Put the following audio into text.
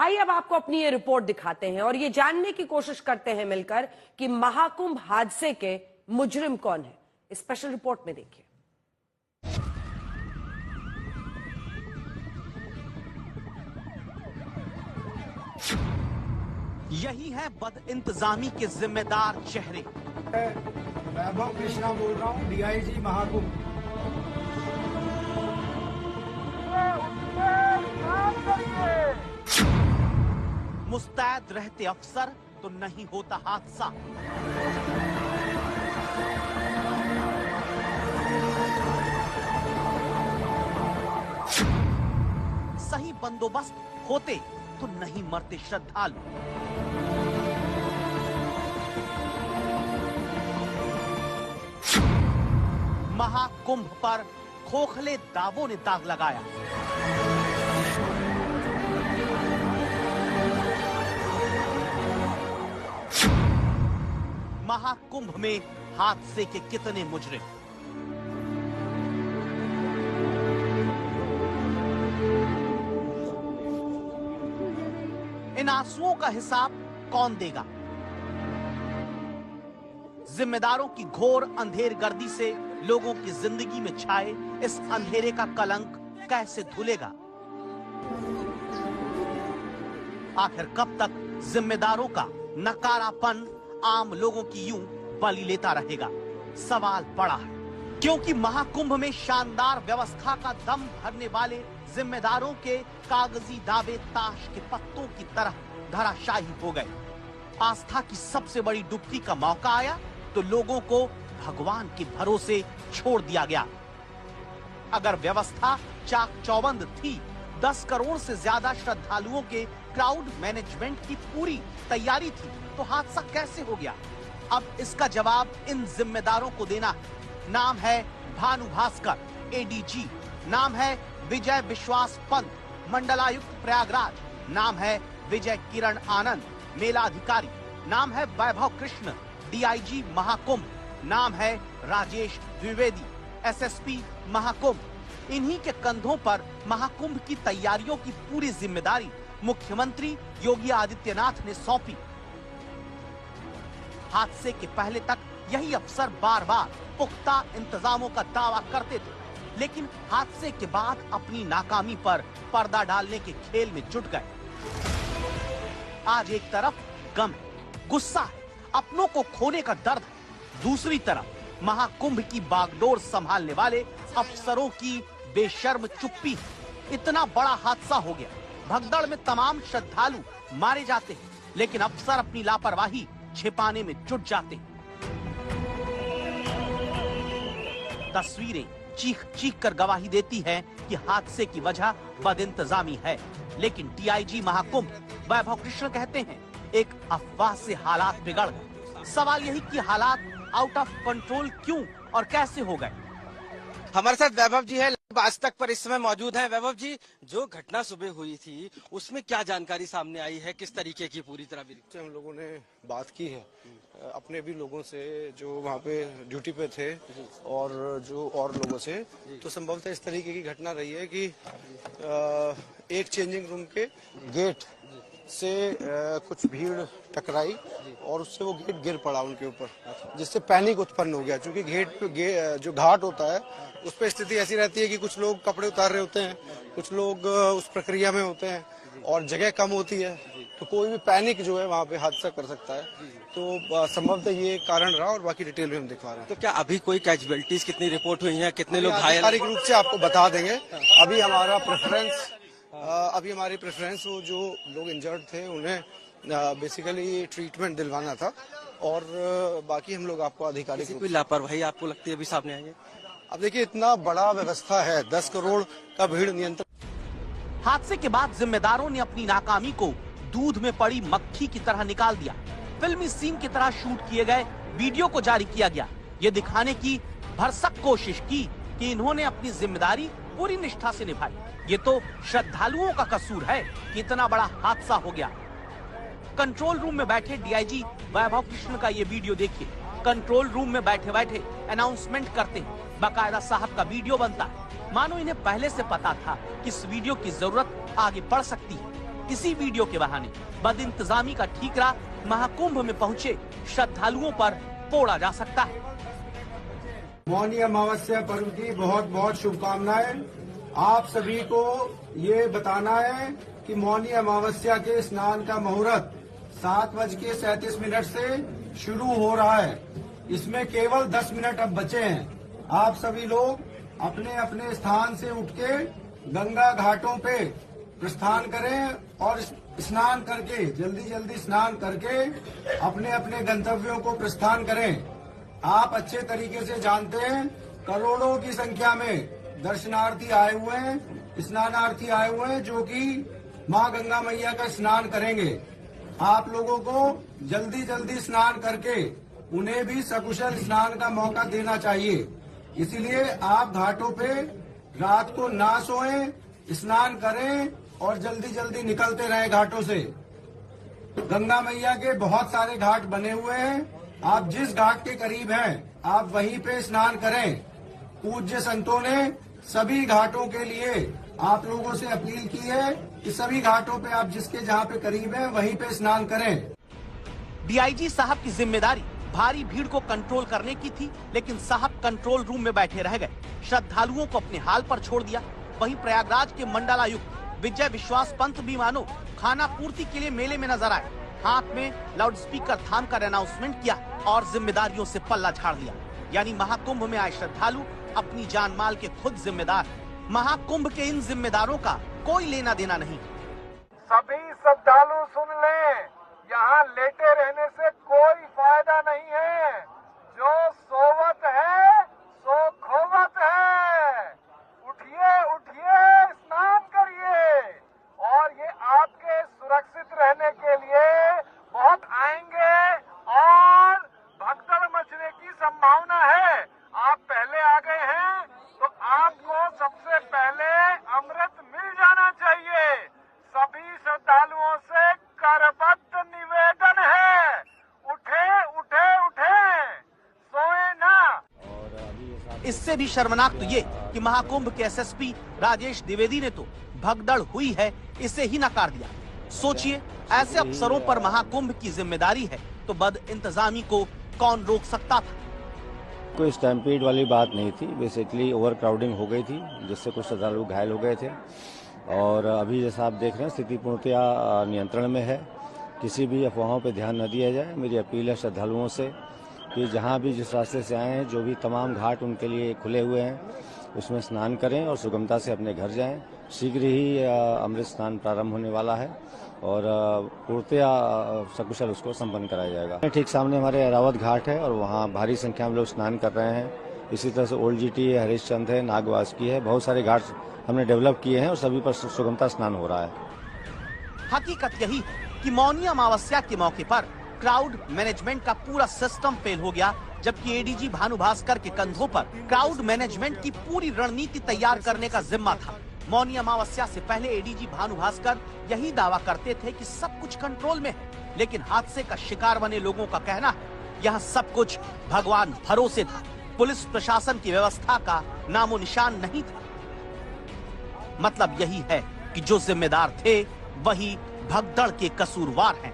आइए अब आपको अपनी ये रिपोर्ट दिखाते हैं और ये जानने की कोशिश करते हैं मिलकर कि महाकुंभ हादसे के मुजरिम कौन है। इस स्पेशल रिपोर्ट में देखिए। यही है बदइंतजामी के जिम्मेदार चेहरे। वैभव कृष्णा बोल रहा हूँ, डीआईजी महाकुंभ। मुस्तैद रहते अफसर तो नहीं होता हादसा। सही बंदोबस्त होते तो नहीं मरते श्रद्धालु। महाकुंभ पर खोखले दावों ने दाग लगाया। महाकुंभ में हादसे के कितने मुजरिम। इन आंसुओं का हिसाब कौन देगा? जिम्मेदारों की घोर अंधेरगर्दी से लोगों की जिंदगी में छाए इस अंधेरे का कलंक कैसे धुलेगा? आखिर कब तक जिम्मेदारों का नकारापन आम लोगों की यूं बलि लेता रहेगा? सवाल बड़ा है, क्योंकि महाकुंभ में शानदार व्यवस्था का दम भरने वाले जिम्मेदारों के कागजी दावे ताश के पत्तों की तरह धराशायी हो गए। आस्था की सबसे बड़ी डुबकी का मौका आया तो लोगों को भगवान के भरोसे छोड़ दिया गया। अगर व्यवस्था चाक चौबंद थी, 10 करोड़ से ज्यादा श्रद्धालुओं के क्राउड मैनेजमेंट की पूरी तैयारी थी, तो हादसा कैसे हो गया? अब इसका जवाब इन जिम्मेदारों को देना है। नाम है भानु भास्कर, एडीजी। नाम है विजय विश्वास पंत, मंडलायुक्त प्रयागराज। नाम है विजय किरण आनंद, मेला अधिकारी। नाम है वैभव कृष्ण, डीआईजी महाकुंभ। नाम है राजेश द्विवेदी, एसएसपी महाकुंभ। इन्हीं के कंधों पर महाकुंभ की तैयारियों की पूरी जिम्मेदारी मुख्यमंत्री योगी आदित्यनाथ ने सौंपी। हादसे के पहले तक यही अफसर बार बार पुख्ता इंतजामों का दावा करते थे, लेकिन हादसे के बाद अपनी नाकामी पर पर्दा डालने के खेल में जुट गए। आज एक तरफ गम है, गुस्सा है, अपनों को खोने का दर्द है। दूसरी तरफ महाकुंभ की बागडोर संभालने वाले अफसरों की बेशर्म चुप्पी है। इतना बड़ा हादसा हो गया, भगदड़ में तमाम श्रद्धालु मारे जाते हैं, लेकिन अफसर अपनी लापरवाही छिपाने में जुट जाते हैं। तस्वीरें चीख चीख कर गवाही देती हैं कि हादसे की वजह बदइंतजामी है, लेकिन डीआईजी महाकुंभ वैभव कृष्ण कहते हैं एक अफवाह से हालात बिगड़ गए। सवाल यही कि हालात आउट ऑफ कंट्रोल क्यों और कैसे हो गए? हमारे साथ वैभव जी है, आज तक पर इस समय मौजूद हैं। वैभव जी, जो घटना सुबह हुई थी उसमें क्या जानकारी सामने आई है, किस तरीके की पूरी तरह? हम लोगों ने बात की है अपने भी लोगों से जो वहाँ पे ड्यूटी पे थे और जो और लोगों से, तो संभवतः इस तरीके की घटना रही है कि एक चेंजिंग रूम के गेट से कुछ भीड़ टकराई और उससे वो गेट गिर पड़ा उनके ऊपर, जिससे पैनिक उत्पन्न हो गया। क्योंकि गेट पे जो घाट होता है उस पर स्थिति ऐसी रहती है कि कुछ लोग कपड़े उतार रहे होते हैं, कुछ लोग उस प्रक्रिया में होते हैं और जगह कम होती है, तो कोई भी पैनिक जो है वहाँ पे हादसा कर सकता है। तो संभवतः ये कारण रहा और बाकी डिटेल में हम दिखा रहे हैं। तो क्या अभी कोई कैजुअलिटीज कितनी रिपोर्ट हुई है, कितने लोग घायल? आधिकारिक रूप से आपको बता देंगे। अभी हमारी प्रेफरेंस वो जो लोग इंजर्ड थे उन्हें बेसिकली ट्रीटमेंट दिलवाना था और बाकी हम लोग आपको आधिकारिक कोई लापरवाही आपको लगती है अभी सामने आई है? अब देखिए, इतना बड़ा व्यवस्था है, 10 करोड़ का भीड़ नियंत्रण। हादसे के बाद जिम्मेदारों ने अपनी नाकामी को दूध में पड़ी मक्खी की तरह निकाल दिया। फिल्मी सीन की तरह शूट किए गए वीडियो को जारी किया गया, ये दिखाने की भरसक कोशिश की कि इन्होंने अपनी जिम्मेदारी पूरी निष्ठा से निभाई। ये तो श्रद्धालुओं का कसूर है कि इतना बड़ा हादसा हो गया। कंट्रोल रूम में बैठे डीआईजी वैभव कृष्ण का ये वीडियो देखिए। कंट्रोल रूम में बैठे बैठे अनाउंसमेंट करते हैं, बाकायदा साहब का वीडियो बनता है, मानो इन्हें पहले से पता था कि इस वीडियो की जरूरत आगे बढ़ सकती है। इसी वीडियो के बहाने बदइंतजामी का ठीकरा महाकुंभ में पहुंचे श्रद्धालुओं पर पोड़ा जा सकता है। मौनी अमावस्या पर्व की बहुत बहुत शुभकामनाएं। आप सभी को ये बताना है कि मौनी अमावस्या के स्नान का मुहूर्त 7:37 से शुरू हो रहा है। इसमें केवल 10 मिनट अब बचे हैं। आप सभी लोग अपने अपने स्थान से उठ के गंगा घाटों पे प्रस्थान करें और स्नान करके जल्दी स्नान करके अपने अपने गंतव्यों को प्रस्थान करें। आप अच्छे तरीके से जानते हैं करोड़ों की संख्या में दर्शनार्थी आए हुए हैं, स्नानार्थी आए हुए हैं जो कि मां गंगा मैया का स्नान करेंगे। आप लोगों को जल्दी स्नान करके उन्हें भी सकुशल स्नान का मौका देना चाहिए। इसीलिए आप घाटों पे रात को ना सोएं, स्नान करें और जल्दी निकलते रहें घाटों से। गंगा मैया के बहुत सारे घाट बने हुए हैं। आप जिस घाट के करीब हैं आप वहीं पे स्नान करें। पूज्य संतों ने सभी घाटों के लिए आप लोगों से अपील की है कि सभी घाटों पे आप जिसके जहां पे करीब है वहीं पे स्नान करें। डीआईजी साहब की जिम्मेदारी भारी भीड़ को कंट्रोल करने की थी, लेकिन साहब कंट्रोल रूम में बैठे रह गए, श्रद्धालुओं को अपने हाल पर छोड़ दिया। वहीं प्रयागराज के मंडलायुक्त विजय विश्वास पंत भी मानो खाना पूर्ति के लिए मेले में नजर आए। हाथ में लाउडस्पीकर थामकर अनाउंसमेंट किया और जिम्मेदारियों से पल्ला झाड़ लिया। यानी महाकुंभ में आए श्रद्धालु अपनी जान माल के खुद जिम्मेदार। महाकुंभ के इन जिम्मेदारों का कोई लेना देना नहीं। सभी श्रद्धालु सुन लें, यहाँ लेटे रहने से कोई फायदा नहीं है। जो सोवत है सो खोवत है। उठिए स्नान करिए और ये आपके सुरक्षित रहने के लिए बहुत आएंगे और भगदड़ मचने की संभावना है। आप पहले आ गए हैं तो आपको सबसे पहले अमृत मिल जाना चाहिए। सभी श्रद्धालुओं से करबद्ध निवेदन है, उठे सोए ना। इससे भी शर्मनाक तो ये कि महाकुंभ के एसएसपी राजेश द्विवेदी ने तो भगदड़ हुई है इसे ही नकार दिया। सोचिए, ऐसे अफसरों पर महाकुंभ की जिम्मेदारी है तो बद इंतजामी को कौन रोक सकता था। कोई स्टैम्पीड वाली बात नहीं थी। बेसिकली ओवर क्राउडिंग हो गई थी जिससे कुछ श्रद्धालु घायल हो गए थे और अभी जैसा आप देख रहे हैं स्थिति पूर्णतया नियंत्रण में है। किसी भी अफवाहों पर ध्यान न दिया जाए। मेरी अपील है श्रद्धालुओं से कि जहां भी जिस रास्ते से आए हैं जो भी तमाम घाट उनके लिए खुले हुए हैं उसमें स्नान करें और सुगमता से अपने घर जाएं। शीघ्र ही अमृत स्नान प्रारंभ होने वाला है और पूर्णतया सकुशल उसको संपन्न कराया जाएगा। ठीक सामने हमारे अरावत घाट है और वहाँ भारी संख्या में लोग स्नान कर रहे हैं। इसी तरह से ओल्ड जीटी है, हरिश्चंद है, नागवासुकी है, बहुत सारे घाट हमने डेवलप किए हैं और सभी पर सुगमता स्नान हो रहा है। हकीकत यही कि मौनी अमावस्या के मौके पर क्राउड मैनेजमेंट का पूरा सिस्टम फेल हो गया, जबकि एडीजी भानु भास्कर के कंधों पर क्राउड मैनेजमेंट की पूरी रणनीति तैयार करने का जिम्मा था। मौनी अमावस्या से पहले एडीजी भानु भास्कर यही दावा करते थे कि सब कुछ कंट्रोल में है, लेकिन हादसे का शिकार बने लोगों का कहना है यहाँ सब कुछ भगवान भरोसे था। पुलिस प्रशासन की व्यवस्था का नामो निशान नहीं था। मतलब यही है कि जो जिम्मेदार थे वही भगदड़ के कसूरवार हैं।